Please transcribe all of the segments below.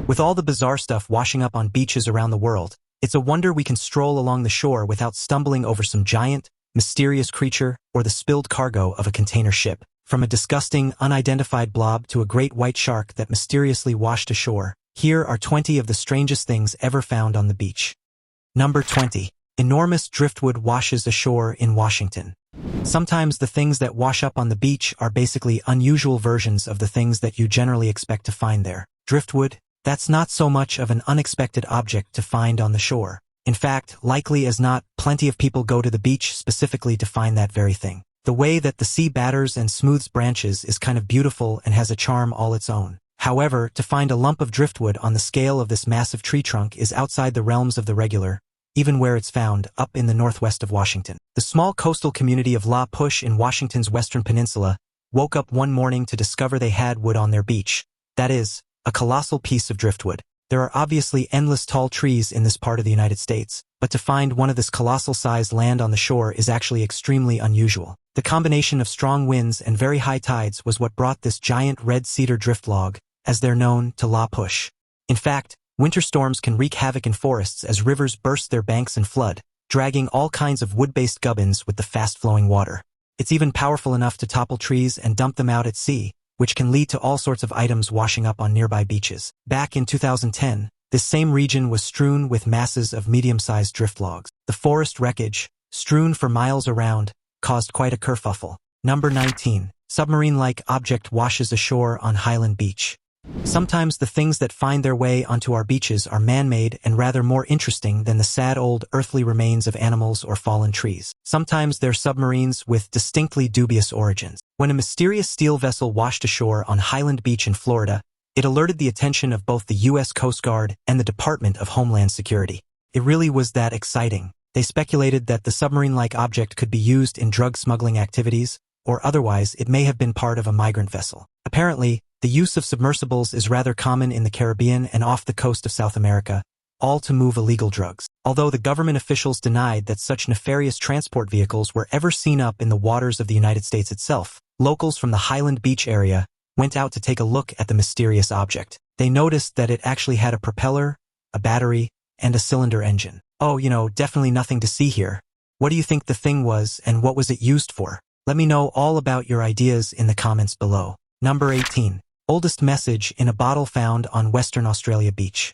With all the bizarre stuff washing up on beaches around the world, it's a wonder we can stroll along the shore without stumbling over some giant, mysterious creature or the spilled cargo of a container ship. From a disgusting, unidentified blob to a great white shark that mysteriously washed ashore, here are 20 of the strangest things ever found on the beach. Number 20. Enormous driftwood washes ashore in Washington. Sometimes the things that wash up on the beach are basically unusual versions of the things that you generally expect to find there. Driftwood, that's not so much of an unexpected object to find on the shore. In fact, likely as not, plenty of people go to the beach specifically to find that very thing. The way that the sea batters and smooths branches is kind of beautiful and has a charm all its own. However, to find a lump of driftwood on the scale of this massive tree trunk is outside the realms of the regular, even where it's found, up in the northwest of Washington. The small coastal community of La Push in Washington's western peninsula woke up one morning to discover they had wood on their beach. That is, a colossal piece of driftwood. There are obviously endless tall trees in this part of the United States, but to find one of this colossal-sized land on the shore is actually extremely unusual. The combination of strong winds and very high tides was what brought this giant red cedar drift log, as they're known, to La Push. In fact, winter storms can wreak havoc in forests as rivers burst their banks and flood, dragging all kinds of wood-based gubbins with the fast-flowing water. It's even powerful enough to topple trees and dump them out at sea, which can lead to all sorts of items washing up on nearby beaches. Back in 2010, this same region was strewn with masses of medium-sized drift logs. The forest wreckage, strewn for miles around, caused quite a kerfuffle. Number 19. Submarine-like object washes ashore on Highland Beach. Sometimes the things that find their way onto our beaches are man-made and rather more interesting than the sad old earthly remains of animals or fallen trees. Sometimes they're submarines with distinctly dubious origins. When a mysterious steel vessel washed ashore on Highland Beach in Florida, it alerted the attention of both the U.S. Coast Guard and the Department of Homeland Security. It really was that exciting. They speculated that the submarine-like object could be used in drug smuggling activities, or otherwise it may have been part of a migrant vessel. Apparently, the use of submersibles is rather common in the Caribbean and off the coast of South America, all to move illegal drugs. Although the government officials denied that such nefarious transport vehicles were ever seen up in the waters of the United States itself, locals from the Highland Beach area went out to take a look at the mysterious object. They noticed that it actually had a propeller, a battery, and a cylinder engine. Oh, definitely nothing to see here. What do you think the thing was and what was it used for? Let me know all about your ideas in the comments below. Number 18. Oldest message in a bottle found on Western Australia beach.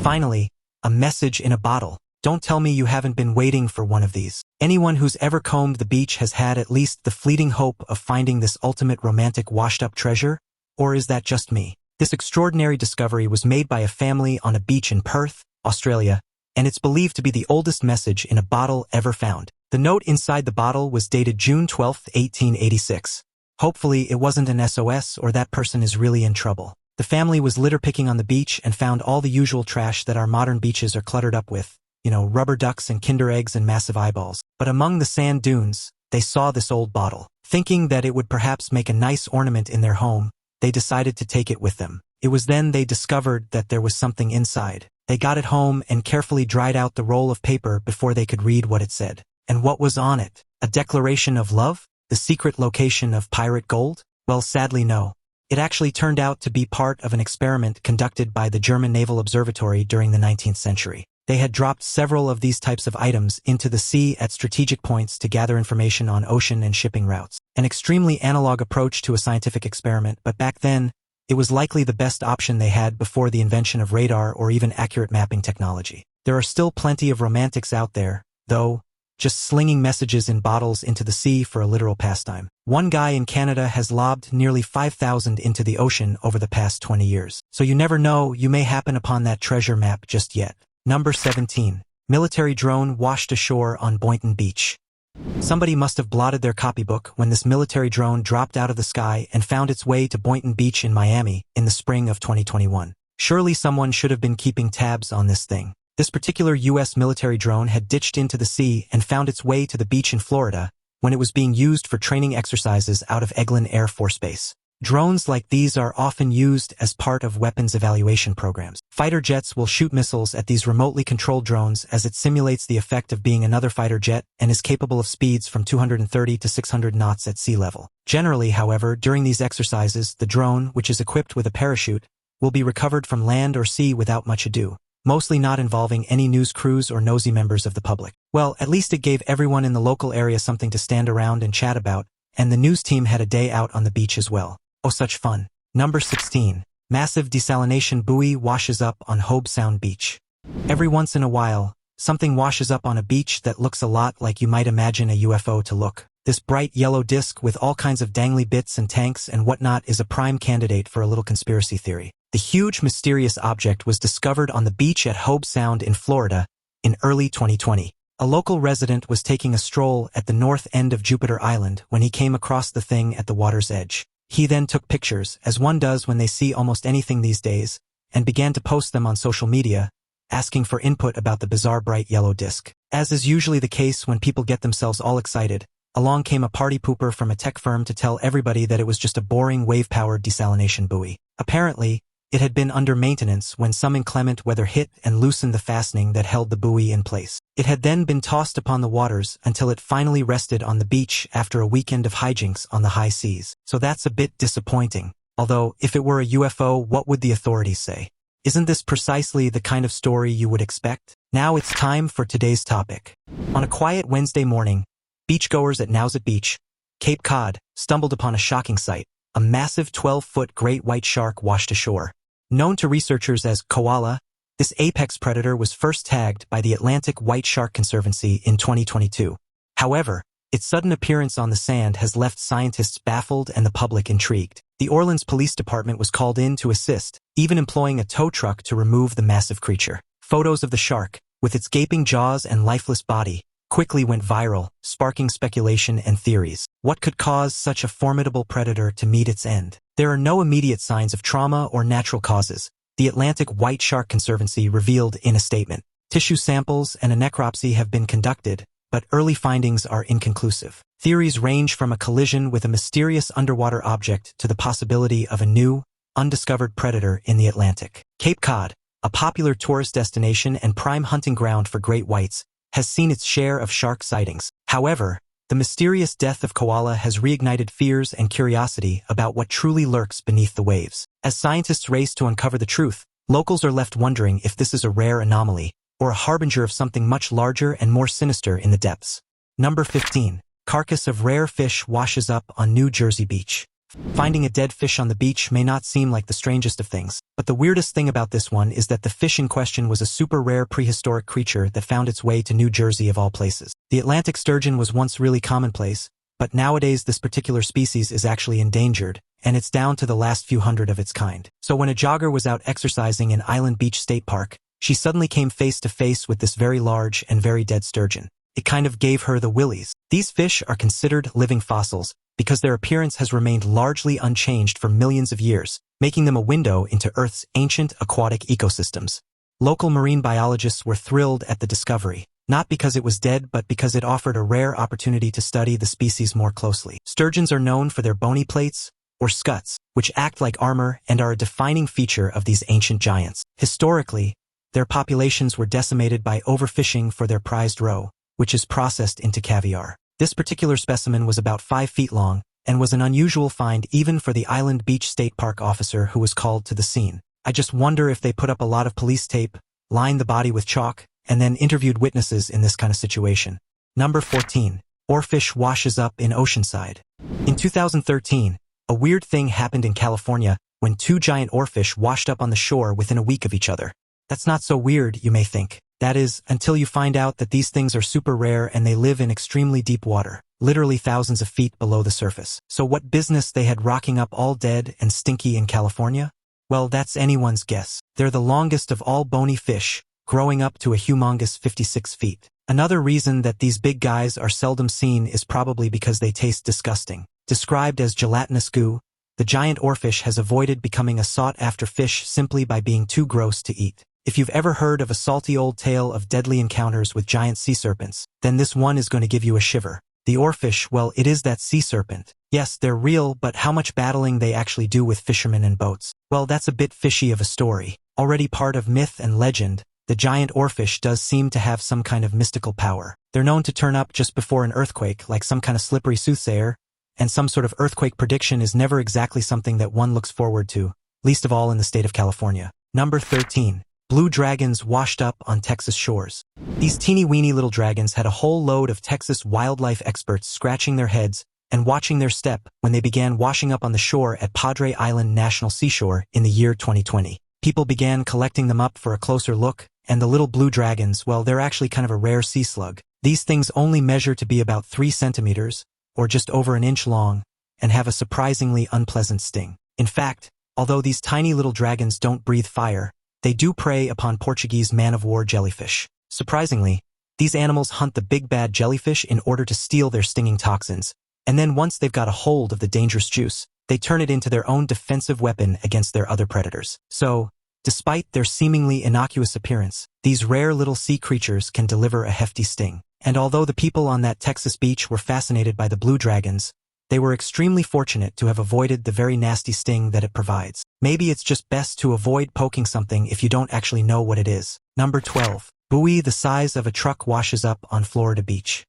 Finally, a message in a bottle. Don't tell me you haven't been waiting for one of these. Anyone who's ever combed the beach has had at least the fleeting hope of finding this ultimate romantic washed-up treasure, or is that just me? This extraordinary discovery was made by a family on a beach in Perth, Australia, and it's believed to be the oldest message in a bottle ever found. The note inside the bottle was dated June 12, 1886. Hopefully, it wasn't an SOS or that person is really in trouble. The family was litter picking on the beach and found all the usual trash that our modern beaches are cluttered up with. Rubber ducks and Kinder eggs and massive eyeballs. But among the sand dunes, they saw this old bottle. Thinking that it would perhaps make a nice ornament in their home, they decided to take it with them. It was then they discovered that there was something inside. They got it home and carefully dried out the roll of paper before they could read what it said. And what was on it? A declaration of love? The secret location of pirate gold? Well, sadly no. It actually turned out to be part of an experiment conducted by the German Naval Observatory during the 19th century. They had dropped several of these types of items into the sea at strategic points to gather information on ocean and shipping routes. An extremely analog approach to a scientific experiment, but back then, it was likely the best option they had before the invention of radar or even accurate mapping technology. There are still plenty of romantics out there, though, just slinging messages in bottles into the sea for a literal pastime. One guy in Canada has lobbed nearly 5,000 into the ocean over the past 20 years. So you never know, you may happen upon that treasure map just yet. Number 17. Military drone washed ashore on Boynton Beach. Somebody must have blotted their copybook when this military drone dropped out of the sky and found its way to Boynton Beach in Miami in the spring of 2021. Surely someone should have been keeping tabs on this thing. This particular U.S. military drone had ditched into the sea and found its way to the beach in Florida when it was being used for training exercises out of Eglin Air Force Base. Drones like these are often used as part of weapons evaluation programs. Fighter jets will shoot missiles at these remotely controlled drones as it simulates the effect of being another fighter jet and is capable of speeds from 230 to 600 knots at sea level. Generally, however, during these exercises, the drone, which is equipped with a parachute, will be recovered from land or sea without much ado, mostly not involving any news crews or nosy members of the public. Well, at least it gave everyone in the local area something to stand around and chat about, and the news team had a day out on the beach as well. Oh, such fun. Number 16. Massive desalination buoy washes up on Hobe Sound Beach. Every once in a while, something washes up on a beach that looks a lot like you might imagine a UFO to look. This bright yellow disc with all kinds of dangly bits and tanks and whatnot is a prime candidate for a little conspiracy theory. The huge mysterious object was discovered on the beach at Hobe Sound in Florida in early 2020. A local resident was taking a stroll at the north end of Jupiter Island when he came across the thing at the water's edge. He then took pictures, as one does when they see almost anything these days, and began to post them on social media, asking for input about the bizarre bright yellow disc. As is usually the case when people get themselves all excited, along came a party pooper from a tech firm to tell everybody that it was just a boring wave-powered desalination buoy. Apparently, it had been under maintenance when some inclement weather hit and loosened the fastening that held the buoy in place. It had then been tossed upon the waters until it finally rested on the beach after a weekend of hijinks on the high seas. So that's a bit disappointing. Although, if it were a UFO, what would the authorities say? Isn't this precisely the kind of story you would expect? Now it's time for today's topic. On a quiet Wednesday morning, beachgoers at Nauset Beach, Cape Cod, stumbled upon a shocking sight. A massive 12-foot great white shark washed ashore. Known to researchers as koala, this apex predator was first tagged by the Atlantic White Shark Conservancy in 2022. However, its sudden appearance on the sand has left scientists baffled and the public intrigued. The Orleans Police Department was called in to assist, even employing a tow truck to remove the massive creature. Photos of the shark, with its gaping jaws and lifeless body, quickly went viral, sparking speculation and theories. What could cause such a formidable predator to meet its end? There are no immediate signs of trauma or natural causes, the Atlantic White Shark Conservancy revealed in a statement. Tissue samples and a necropsy have been conducted, but early findings are inconclusive. Theories range from a collision with a mysterious underwater object to the possibility of a new, undiscovered predator in the Atlantic. Cape Cod, a popular tourist destination and prime hunting ground for great whites, has seen its share of shark sightings. However, the mysterious death of koala has reignited fears and curiosity about what truly lurks beneath the waves. As scientists race to uncover the truth, locals are left wondering if this is a rare anomaly or a harbinger of something much larger and more sinister in the depths. Number 15. Carcass of rare fish washes up on New Jersey beach. Finding a dead fish on the beach may not seem like the strangest of things, but the weirdest thing about this one is that the fish in question was a super rare prehistoric creature that found its way to New Jersey of all places. The Atlantic sturgeon was once really commonplace, but nowadays this particular species is actually endangered, and it's down to the last few hundred of its kind. So when a jogger was out exercising in Island Beach State Park, she suddenly came face to face with this very large and very dead sturgeon. It kind of gave her the willies. These fish are considered living fossils, because their appearance has remained largely unchanged for millions of years, making them a window into Earth's ancient aquatic ecosystems. Local marine biologists were thrilled at the discovery, not because it was dead but because it offered a rare opportunity to study the species more closely. Sturgeons are known for their bony plates, or scuts, which act like armor and are a defining feature of these ancient giants. Historically, their populations were decimated by overfishing for their prized roe, which is processed into caviar. This particular specimen was about 5 feet long, and was an unusual find even for the Island Beach State Park officer who was called to the scene. I just wonder if they put up a lot of police tape, lined the body with chalk, and then interviewed witnesses in this kind of situation. Number 14. Oarfish washes up in Oceanside. In 2013, a weird thing happened in California when 2 giant oarfish washed up on the shore within a week of each other. That's not so weird, you may think. That is, until you find out that these things are super rare and they live in extremely deep water, literally thousands of feet below the surface. So what business they had rocking up all dead and stinky in California? Well, that's anyone's guess. They're the longest of all bony fish, growing up to a humongous 56 feet. Another reason that these big guys are seldom seen is probably because they taste disgusting. Described as gelatinous goo, the giant oarfish has avoided becoming a sought-after fish simply by being too gross to eat. If you've ever heard of a salty old tale of deadly encounters with giant sea serpents, then this one is going to give you a shiver. The oarfish, well, it is that sea serpent. Yes, they're real, but how much battling they actually do with fishermen and boats? Well, that's a bit fishy of a story. Already part of myth and legend, the giant oarfish does seem to have some kind of mystical power. They're known to turn up just before an earthquake, like some kind of slippery soothsayer, and some sort of earthquake prediction is never exactly something that one looks forward to, least of all in the state of California. Number 13. Blue dragons washed up on Texas shores. These teeny-weeny little dragons had a whole load of Texas wildlife experts scratching their heads and watching their step when they began washing up on the shore at Padre Island National Seashore in the year 2020. People began collecting them up for a closer look, and the little blue dragons, well, they're actually kind of a rare sea slug. These things only measure to be about 3 centimeters, or just over an inch long, and have a surprisingly unpleasant sting. In fact, although these tiny little dragons don't breathe fire, they do prey upon Portuguese man-of-war jellyfish. Surprisingly, these animals hunt the big bad jellyfish in order to steal their stinging toxins, and then once they've got a hold of the dangerous juice, they turn it into their own defensive weapon against their other predators. So, despite their seemingly innocuous appearance, these rare little sea creatures can deliver a hefty sting. And although the people on that Texas beach were fascinated by the blue dragons, they were extremely fortunate to have avoided the very nasty sting that it provides. Maybe it's just best to avoid poking something if you don't actually know what it is. Number 12. Buoy the size of a truck washes up on Florida beach.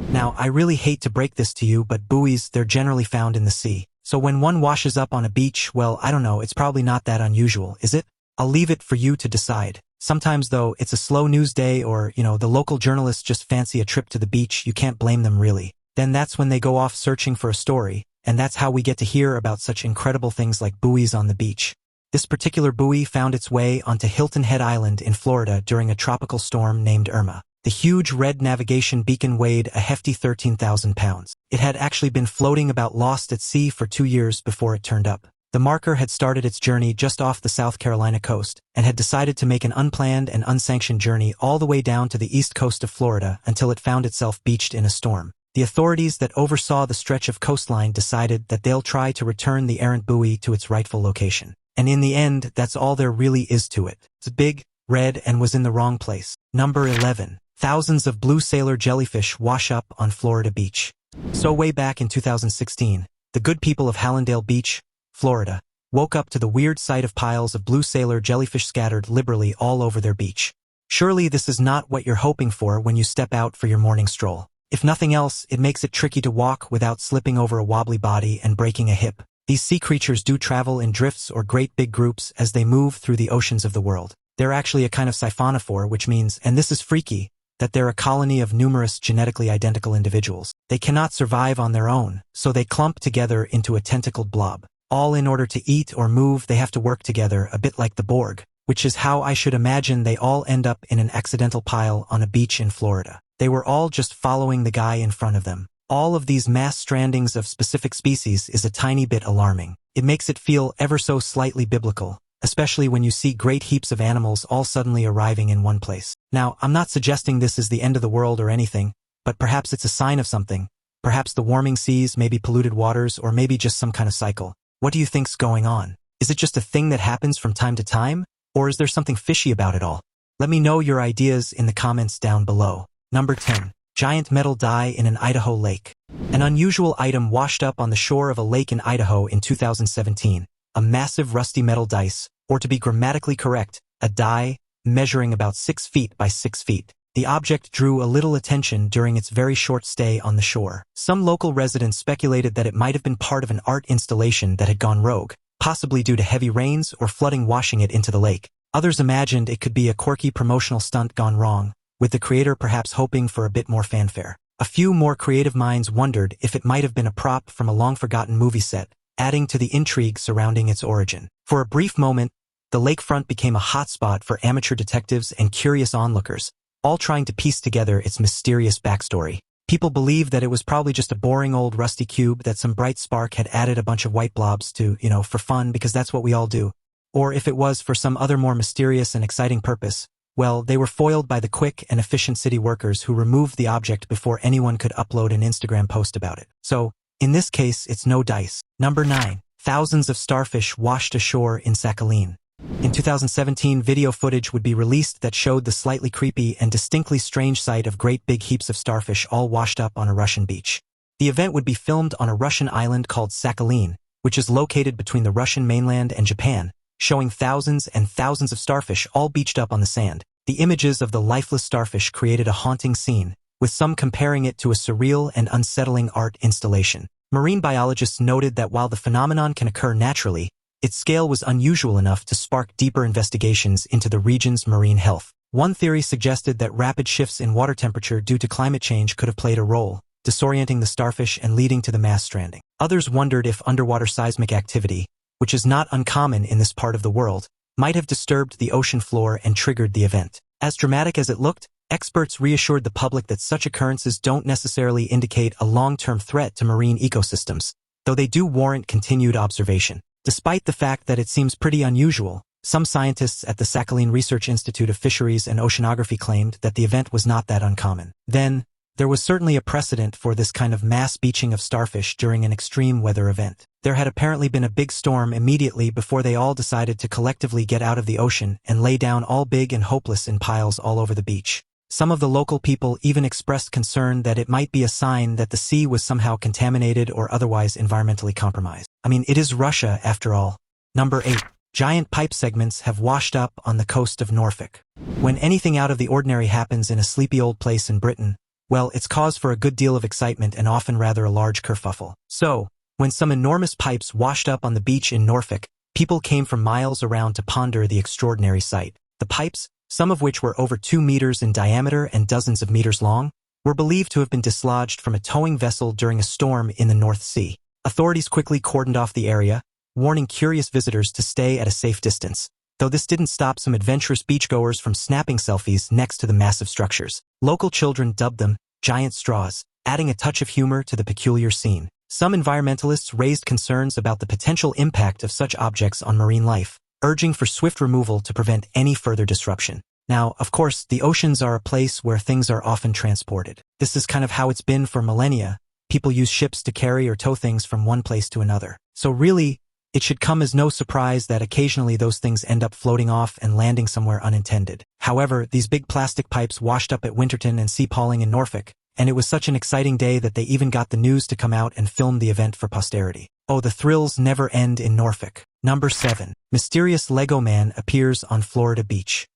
Now, I really hate to break this to you, but buoys, they're generally found in the sea. So when one washes up on a beach, well, I don't know, it's probably not that unusual, is it? I'll leave it for you to decide. Sometimes, though, it's a slow news day or, the local journalists just fancy a trip to the beach, you can't blame them really. Then that's when they go off searching for a story, and that's how we get to hear about such incredible things like buoys on the beach. This particular buoy found its way onto Hilton Head Island in Florida during a tropical storm named Irma. The huge red navigation beacon weighed a hefty 13,000 pounds. It had actually been floating about lost at sea for 2 years before it turned up. The marker had started its journey just off the South Carolina coast and had decided to make an unplanned and unsanctioned journey all the way down to the east coast of Florida until it found itself beached in a storm. The authorities that oversaw the stretch of coastline decided that they'll try to return the errant buoy to its rightful location. And in the end, that's all there really is to it. It's big, red, and was in the wrong place. Number 11. Thousands of blue sailor jellyfish wash up on Florida beach. So way back in 2016, the good people of Hallandale Beach, Florida, woke up to the weird sight of piles of blue sailor jellyfish scattered liberally all over their beach. Surely this is not what you're hoping for when you step out for your morning stroll. If nothing else, it makes it tricky to walk without slipping over a wobbly body and breaking a hip. These sea creatures do travel in drifts or great big groups as they move through the oceans of the world. They're actually a kind of siphonophore, which means, and this is freaky, that they're a colony of numerous genetically identical individuals. They cannot survive on their own, so they clump together into a tentacled blob. All in order to eat or move, they have to work together, a bit like the Borg, which is how I should imagine they all end up in an accidental pile on a beach in Florida. They were all just following the guy in front of them. All of these mass strandings of specific species is a tiny bit alarming. It makes it feel ever so slightly biblical, especially when you see great heaps of animals all suddenly arriving in one place. Now, I'm not suggesting this is the end of the world or anything, but perhaps it's a sign of something. Perhaps the warming seas, maybe polluted waters, or maybe just some kind of cycle. What do you think's going on? Is it just a thing that happens from time to time? Or is there something fishy about it all? Let me know your ideas in the comments down below. Number 10. Giant metal die in an Idaho lake. An unusual item washed up on the shore of a lake in Idaho in 2017. A massive rusty metal dice, or to be grammatically correct, a die, measuring about 6 feet by 6 feet. The object drew a little attention during its very short stay on the shore. Some local residents speculated that it might have been part of an art installation that had gone rogue, possibly due to heavy rains or flooding washing it into the lake. Others imagined it could be a quirky promotional stunt gone wrong, with the creator perhaps hoping for a bit more fanfare. A few more creative minds wondered if it might have been a prop from a long-forgotten movie set, adding to the intrigue surrounding its origin. For a brief moment, the lakefront became a hotspot for amateur detectives and curious onlookers, all trying to piece together its mysterious backstory. People believed that it was probably just a boring old rusty cube that some bright spark had added a bunch of white blobs to, for fun, because that's what we all do. Or if it was for some other more mysterious and exciting purpose, well, they were foiled by the quick and efficient city workers who removed the object before anyone could upload an Instagram post about it. So, in this case, it's no dice. Number 9. Thousands of starfish washed ashore in Sakhalin. In 2017, video footage would be released that showed the slightly creepy and distinctly strange sight of great big heaps of starfish all washed up on a Russian beach. The event would be filmed on a Russian island called Sakhalin, which is located between the Russian mainland and Japan, showing thousands and thousands of starfish all beached up on the sand. The images of the lifeless starfish created a haunting scene, with some comparing it to a surreal and unsettling art installation. Marine biologists noted that while the phenomenon can occur naturally, its scale was unusual enough to spark deeper investigations into the region's marine health. One theory suggested that rapid shifts in water temperature due to climate change could have played a role, disorienting the starfish and leading to the mass stranding. Others wondered if underwater seismic activity, which is not uncommon in this part of the world, might have disturbed the ocean floor and triggered the event. As dramatic as it looked, experts reassured the public that such occurrences don't necessarily indicate a long-term threat to marine ecosystems, though they do warrant continued observation. Despite the fact that it seems pretty unusual, some scientists at the Sakhalin Research Institute of Fisheries and Oceanography claimed that the event was not that uncommon. Then, there was certainly a precedent for this kind of mass beaching of starfish during an extreme weather event. There had apparently been a big storm immediately before they all decided to collectively get out of the ocean and lay down all big and hopeless in piles all over the beach. Some of the local people even expressed concern that it might be a sign that the sea was somehow contaminated or otherwise environmentally compromised. I mean, it is Russia after all. Number 8. Giant pipe segments have washed up on the coast of Norfolk. When anything out of the ordinary happens in a sleepy old place in Britain, well, it's cause for a good deal of excitement and often rather a large kerfuffle. So, when some enormous pipes washed up on the beach in Norfolk, people came from miles around to ponder the extraordinary sight. The pipes, some of which were over 2 meters in diameter and dozens of meters long, were believed to have been dislodged from a towing vessel during a storm in the North Sea. Authorities quickly cordoned off the area, warning curious visitors to stay at a safe distance, though this didn't stop some adventurous beachgoers from snapping selfies next to the massive structures. Local children dubbed them giant straws, adding a touch of humor to the peculiar scene. Some environmentalists raised concerns about the potential impact of such objects on marine life, urging for swift removal to prevent any further disruption. Now, of course, the oceans are a place where things are often transported. This is kind of how it's been for millennia. People use ships to carry or tow things from one place to another. So really, it should come as no surprise that occasionally those things end up floating off and landing somewhere unintended. However, these big plastic pipes washed up at Winterton and Sea Palling in Norfolk, and it was such an exciting day that they even got the news to come out and film the event for posterity. Oh, the thrills never end in Norfolk. Number 7. Mysterious Lego Man appears on Florida beach.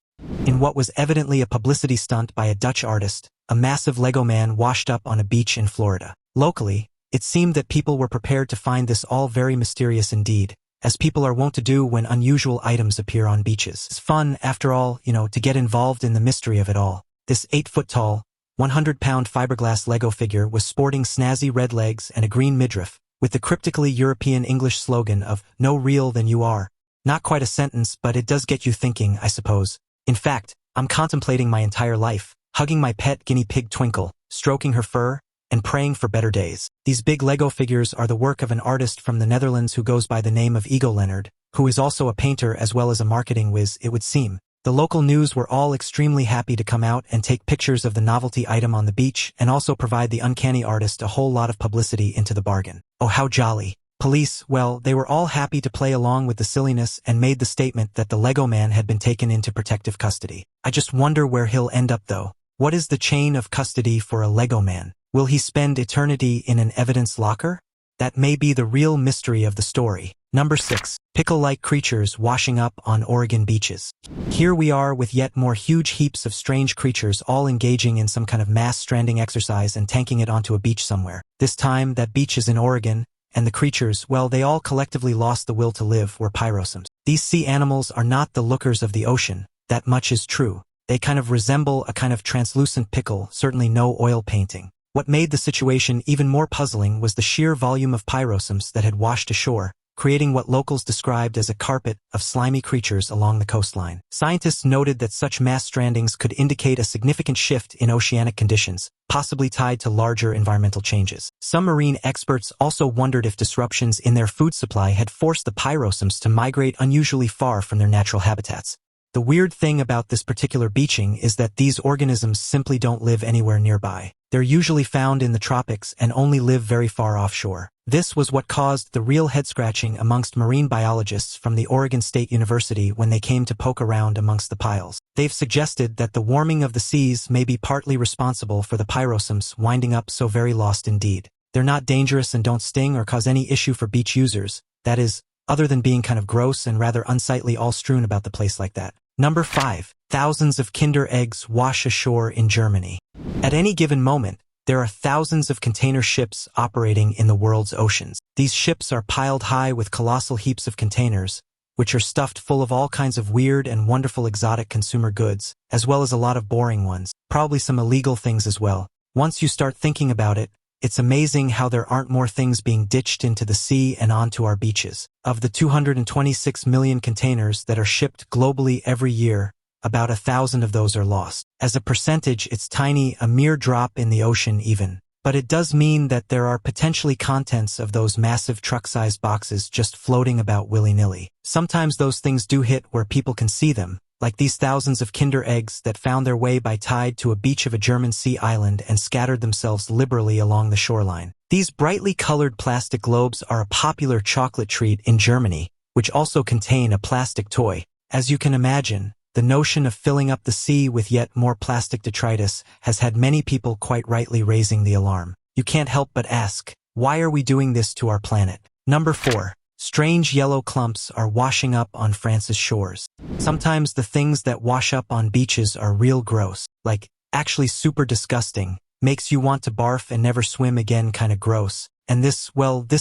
In what was evidently a publicity stunt by a Dutch artist, a massive Lego man washed up on a beach in Florida. Locally, it seemed that people were prepared to find this all very mysterious indeed, as people are wont to do when unusual items appear on beaches. It's fun, after all, to get involved in the mystery of it all. This 8-foot-tall, 100-pound fiberglass Lego figure was sporting snazzy red legs and a green midriff, with the cryptically European English slogan of, "No real than you are." Not quite a sentence, but it does get you thinking, I suppose. In fact, I'm contemplating my entire life, hugging my pet guinea pig Twinkle, stroking her fur, and praying for better days. These big Lego figures are the work of an artist from the Netherlands who goes by the name of Ego Leonard, who is also a painter as well as a marketing whiz, it would seem. The local news were all extremely happy to come out and take pictures of the novelty item on the beach and also provide the uncanny artist a whole lot of publicity into the bargain. Oh, how jolly. Police, well, they were all happy to play along with the silliness and made the statement that the Lego man had been taken into protective custody. I just wonder where he'll end up though. What is the chain of custody for a Lego man? Will he spend eternity in an evidence locker? That may be the real mystery of the story. Number 6. Pickle-like creatures washing up on Oregon beaches. Here we are with yet more huge heaps of strange creatures all engaging in some kind of mass stranding exercise and tanking it onto a beach somewhere. This time, that beach is in Oregon, and the creatures, well, they all collectively lost the will to live, were pyrosomes. These sea animals are not the lookers of the ocean, that much is true. They kind of resemble a kind of translucent pickle, certainly no oil painting. What made the situation even more puzzling was the sheer volume of pyrosomes that had washed ashore, creating what locals described as a carpet of slimy creatures along the coastline. Scientists noted that such mass strandings could indicate a significant shift in oceanic conditions, possibly tied to larger environmental changes. Some marine experts also wondered if disruptions in their food supply had forced the pyrosomes to migrate unusually far from their natural habitats. The weird thing about this particular beaching is that these organisms simply don't live anywhere nearby. They're usually found in the tropics and only live very far offshore. This was what caused the real head-scratching amongst marine biologists from the Oregon State University when they came to poke around amongst the piles. They've suggested that the warming of the seas may be partly responsible for the pyrosomes winding up so very lost indeed. They're not dangerous and don't sting or cause any issue for beach users, that is, other than being kind of gross and rather unsightly all strewn about the place like that. Number 5. Thousands of Kinder eggs wash ashore in Germany. At any given moment, There are thousands of container ships operating in the world's oceans. These ships are piled high with colossal heaps of containers, which are stuffed full of all kinds of weird and wonderful exotic consumer goods, as well as a lot of boring ones, probably some illegal things as well. Once you start thinking about it, it's amazing how there aren't more things being ditched into the sea and onto our beaches. Of the 226 million containers that are shipped globally every year, about 1,000 of those are lost. As a percentage, it's tiny, a mere drop in the ocean even. But it does mean that there are potentially contents of those massive truck-sized boxes just floating about willy-nilly. Sometimes those things do hit where people can see them, like these thousands of Kinder eggs that found their way by tide to a beach of a German sea island and scattered themselves liberally along the shoreline. These brightly colored plastic globes are a popular chocolate treat in Germany, which also contain a plastic toy. As you can imagine, the notion of filling up the sea with yet more plastic detritus has had many people quite rightly raising the alarm. You can't help but ask, why are we doing this to our planet? Number 4. Strange yellow clumps are washing up on France's shores. Sometimes the things that wash up on beaches are real gross, like actually super disgusting, makes you want to barf and never swim again kinda gross. And this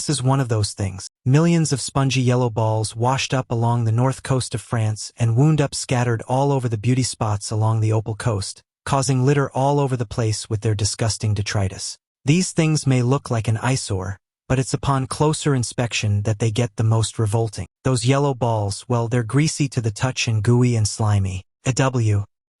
is one of those things. Millions of spongy yellow balls washed up along the north coast of France and wound up scattered all over the beauty spots along the Opal coast, causing litter all over the place with their disgusting detritus. These things may look like an eyesore, but it's upon closer inspection that they get the most revolting. Those yellow balls, they're greasy to the touch and gooey and slimy.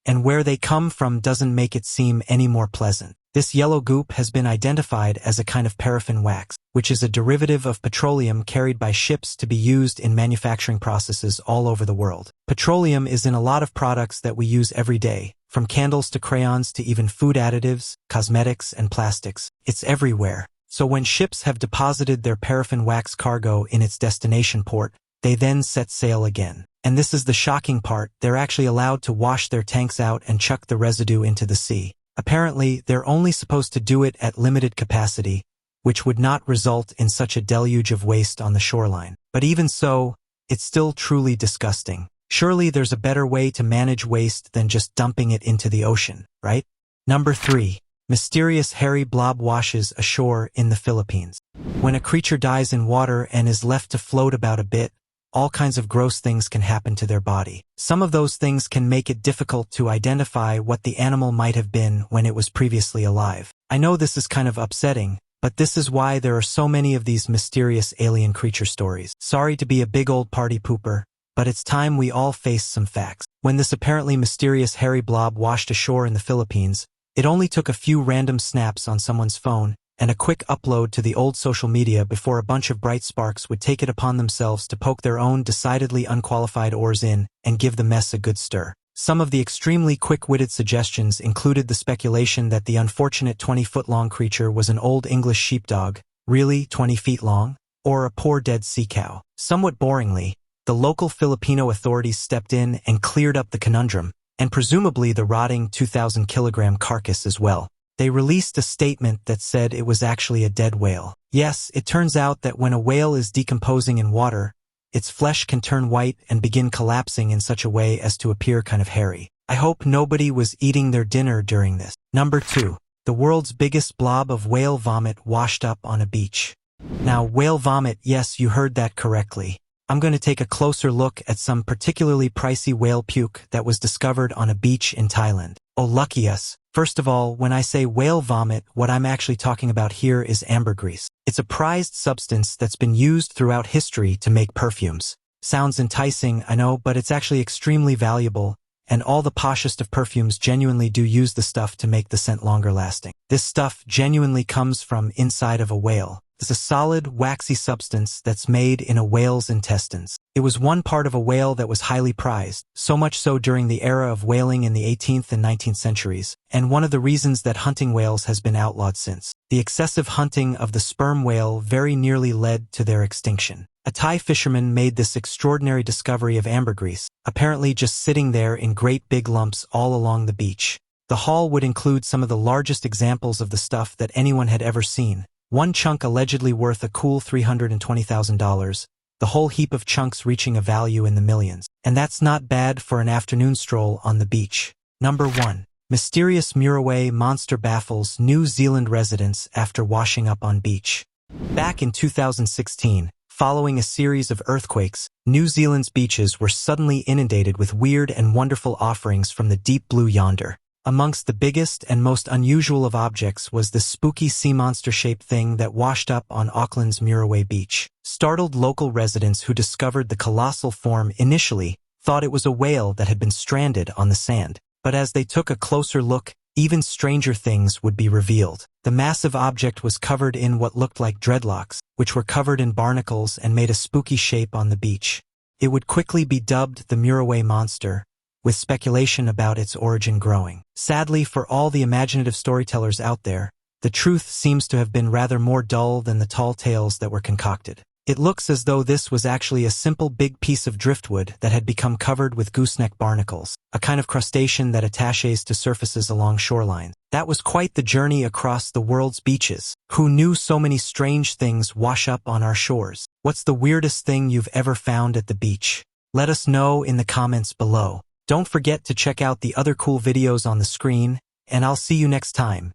And where they come from doesn't make it seem any more pleasant. This yellow goop has been identified as a kind of paraffin wax, which is a derivative of petroleum carried by ships to be used in manufacturing processes all over the world. Petroleum is in a lot of products that we use every day, from candles to crayons to even food additives, cosmetics, and plastics. It's everywhere. So when ships have deposited their paraffin wax cargo in its destination port, they then set sail again. And this is the shocking part, they're actually allowed to wash their tanks out and chuck the residue into the sea. Apparently, they're only supposed to do it at limited capacity, which would not result in such a deluge of waste on the shoreline. But even so, it's still truly disgusting. Surely there's a better way to manage waste than just dumping it into the ocean, right? Number 3. Mysterious hairy blob washes ashore in the Philippines. When a creature dies in water and is left to float about a bit, all kinds of gross things can happen to their body. Some of those things can make it difficult to identify what the animal might have been when it was previously alive. I know this is kind of upsetting, but this is why there are so many of these mysterious alien creature stories. Sorry to be a big old party pooper, but it's time we all face some facts. When this apparently mysterious hairy blob washed ashore in the Philippines, it only took a few random snaps on someone's phone and a quick upload to the old social media before a bunch of bright sparks would take it upon themselves to poke their own decidedly unqualified oars in and give the mess a good stir. Some of the extremely quick-witted suggestions included the speculation that the unfortunate 20-foot-long creature was an old English sheepdog, really 20 feet long, or a poor dead sea cow. Somewhat boringly, the local Filipino authorities stepped in and cleared up the conundrum, and presumably the rotting 2,000-kilogram carcass as well. They released a statement that said it was actually a dead whale. Yes, it turns out that when a whale is decomposing in water, its flesh can turn white and begin collapsing in such a way as to appear kind of hairy. I hope nobody was eating their dinner during this. Number 2. The world's biggest blob of whale vomit washed up on a beach. Now, whale vomit, yes, you heard that correctly. I'm going to take a closer look at some particularly pricey whale puke that was discovered on a beach in Thailand. Oh, lucky us. First of all, when I say whale vomit, what I'm actually talking about here is ambergris. It's a prized substance that's been used throughout history to make perfumes. Sounds enticing, I know, but it's actually extremely valuable, and all the poshest of perfumes genuinely do use the stuff to make the scent longer lasting. This stuff genuinely comes from inside of a whale. It's a solid, waxy substance that's made in a whale's intestines. It was one part of a whale that was highly prized, so much so during the era of whaling in the 18th and 19th centuries, and one of the reasons that hunting whales has been outlawed since. The excessive hunting of the sperm whale very nearly led to their extinction. A Thai fisherman made this extraordinary discovery of ambergris, apparently just sitting there in great big lumps all along the beach. The haul would include some of the largest examples of the stuff that anyone had ever seen. One chunk allegedly worth a cool $320,000, the whole heap of chunks reaching a value in the millions. And that's not bad for an afternoon stroll on the beach. Number 1. Mysterious Muraway monster baffles New Zealand residents after washing up on beach. Back in 2016, following a series of earthquakes, New Zealand's beaches were suddenly inundated with weird and wonderful offerings from the deep blue yonder. Amongst the biggest and most unusual of objects was the spooky sea monster-shaped thing that washed up on Auckland's Muraway Beach. Startled local residents who discovered the colossal form initially thought it was a whale that had been stranded on the sand. But as they took a closer look, even stranger things would be revealed. The massive object was covered in what looked like dreadlocks, which were covered in barnacles and made a spooky shape on the beach. It would quickly be dubbed the Muraway Monster, with speculation about its origin growing. Sadly, for all the imaginative storytellers out there, the truth seems to have been rather more dull than the tall tales that were concocted. It looks as though this was actually a simple big piece of driftwood that had become covered with gooseneck barnacles, a kind of crustacean that attaches to surfaces along shorelines. That was quite the journey across the world's beaches. Who knew so many strange things wash up on our shores? What's the weirdest thing you've ever found at the beach? Let us know in the comments below. Don't forget to check out the other cool videos on the screen, and I'll see you next time.